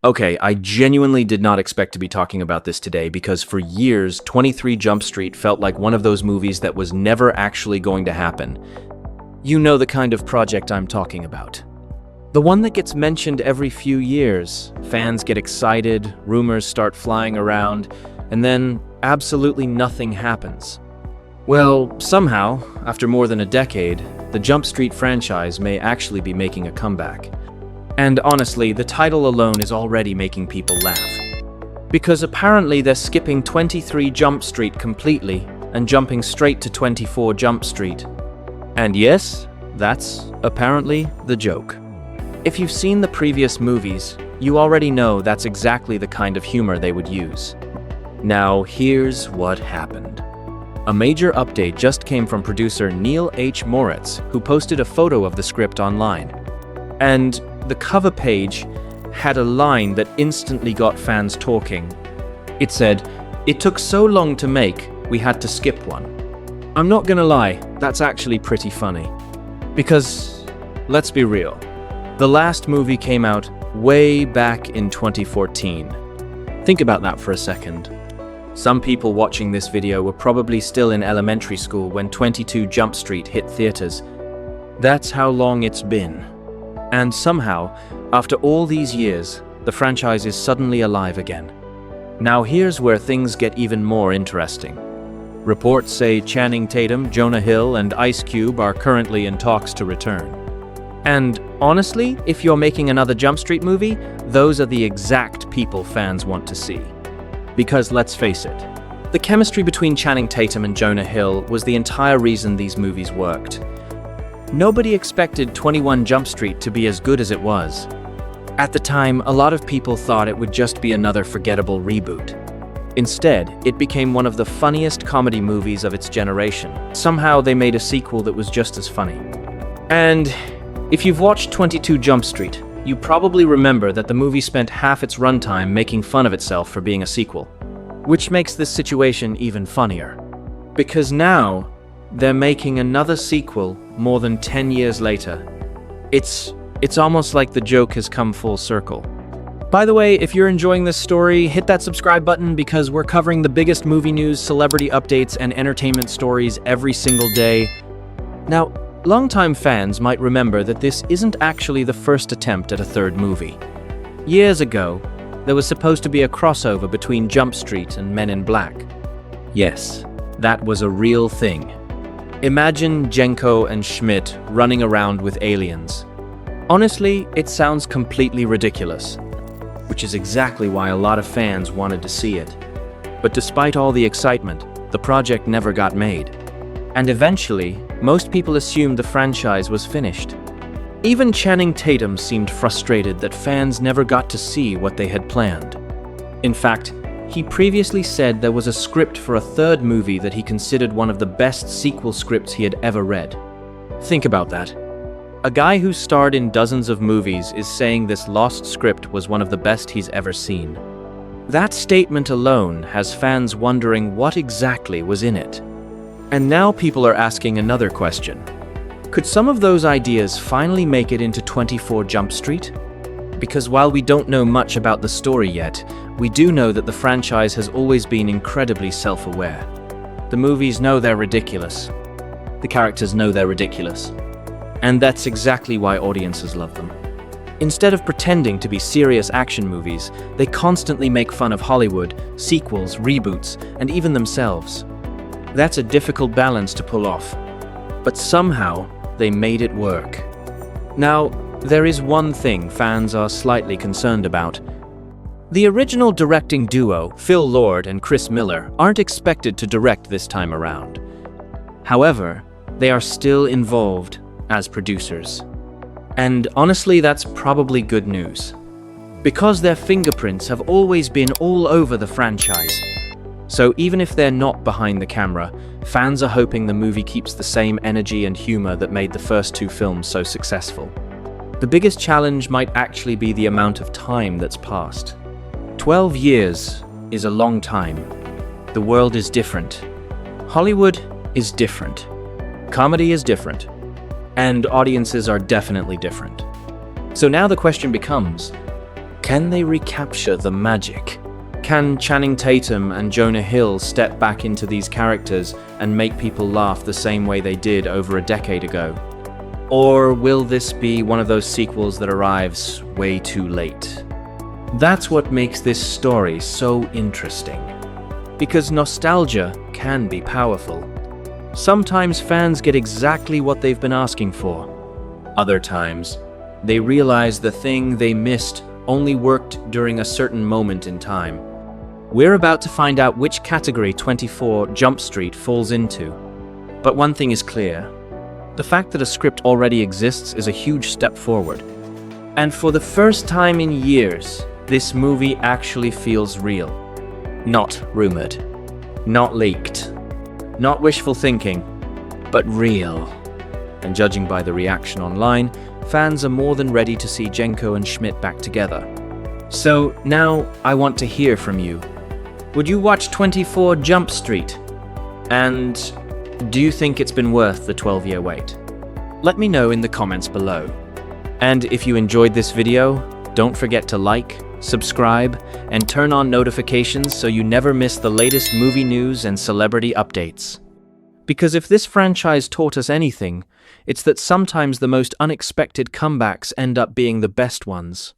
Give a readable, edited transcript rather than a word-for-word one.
Okay, I genuinely did not expect to be talking about this today because for years, 23 Jump Street felt like one of those movies that was never actually going to happen. You know the kind of project I'm talking about. The one that gets mentioned every few years. Fans get excited, rumors start flying around, and then absolutely nothing happens. Well, somehow, after more than a decade, the Jump Street franchise may actually be making a comeback. And honestly, the title alone is already making people laugh. Because apparently they're skipping 23 Jump Street completely and jumping straight to 24 Jump Street. And yes, that's apparently the joke. If you've seen the previous movies, you already know that's exactly the kind of humor they would use. Now, here's what happened. A major update just came from producer Neil H. Moritz, who posted a photo of the script online. And the cover page had a line that instantly got fans talking. It said, "It took so long to make, we had to skip one." I'm not gonna lie, that's actually pretty funny. Because, let's be real, the last movie came out way back in 2014. Think about that for a second. Some people watching this video were probably still in elementary school when 22 Jump Street hit theaters. That's how long it's been. And somehow, after all these years, the franchise is suddenly alive again. Now here's where things get even more interesting. Reports say Channing Tatum, Jonah Hill, and Ice Cube are currently in talks to return. And honestly, if you're making another Jump Street movie, those are the exact people fans want to see. Because let's face it, the chemistry between Channing Tatum and Jonah Hill was the entire reason these movies worked. Nobody expected 21 Jump Street to be as good as it was. At the time, a lot of people thought it would just be another forgettable reboot. Instead, it became one of the funniest comedy movies of its generation. Somehow they made a sequel that was just as funny. And if you've watched 22 Jump Street, you probably remember that the movie spent half its runtime making fun of itself for being a sequel. Which makes this situation even funnier. Because now, they're making another sequel more than 10 years later. It's almost like the joke has come full circle. By the way, if you're enjoying this story, hit that subscribe button because we're covering the biggest movie news, celebrity updates, and entertainment stories every single day. Now, longtime fans might remember that this isn't actually the first attempt at a third movie. Years ago, there was supposed to be a crossover between Jump Street and Men in Black. Yes, that was a real thing. Imagine Jenko and Schmidt running around with aliens. Honestly, it sounds completely ridiculous, which is exactly why a lot of fans wanted to see it. But despite all the excitement, the project never got made. And eventually, most people assumed the franchise was finished. Even Channing Tatum seemed frustrated that fans never got to see what they had planned. In fact, he previously said there was a script for a third movie that he considered one of the best sequel scripts he had ever read. Think about that. A guy who starred in dozens of movies is saying this lost script was one of the best he's ever seen. That statement alone has fans wondering what exactly was in it. And now people are asking another question. Could some of those ideas finally make it into 24 Jump Street? Because while we don't know much about the story yet, we do know that the franchise has always been incredibly self-aware. The movies know they're ridiculous. The characters know they're ridiculous. And that's exactly why audiences love them. Instead of pretending to be serious action movies, they constantly make fun of Hollywood, sequels, reboots, and even themselves. That's a difficult balance to pull off. But somehow, they made it work. Now, there is one thing fans are slightly concerned about. The original directing duo, Phil Lord and Chris Miller, aren't expected to direct this time around. However, they are still involved as producers. And honestly, that's probably good news. Because their fingerprints have always been all over the franchise. So even if they're not behind the camera, fans are hoping the movie keeps the same energy and humor that made the first two films so successful. The biggest challenge might actually be the amount of time that's passed. 12 years is a long time. The world is different. Hollywood is different. Comedy is different. And audiences are definitely different. So now the question becomes, Can they recapture the magic? Can Channing Tatum and Jonah Hill step back into these characters and make people laugh the same way they did over a decade ago? Or will this be one of those sequels that arrives way too late? That's what makes this story so interesting. Because nostalgia can be powerful. Sometimes fans get exactly what they've been asking for. Other times, they realize the thing they missed only worked during a certain moment in time. We're about to find out which category 24 Jump Street falls into. But one thing is clear. The fact that a script already exists is a huge step forward. And for the first time in years, this movie actually feels real. Not rumored. Not leaked. Not wishful thinking. But real. And judging by the reaction online, fans are more than ready to see Jenko and Schmidt back together. So now I want to hear from you. Would you watch 24 Jump Street? And do you think it's been worth the 12-year wait? Let me know in the comments below. And if you enjoyed this video, don't forget to like, subscribe, and turn on notifications so you never miss the latest movie news and celebrity updates. Because if this franchise taught us anything, it's that sometimes the most unexpected comebacks end up being the best ones.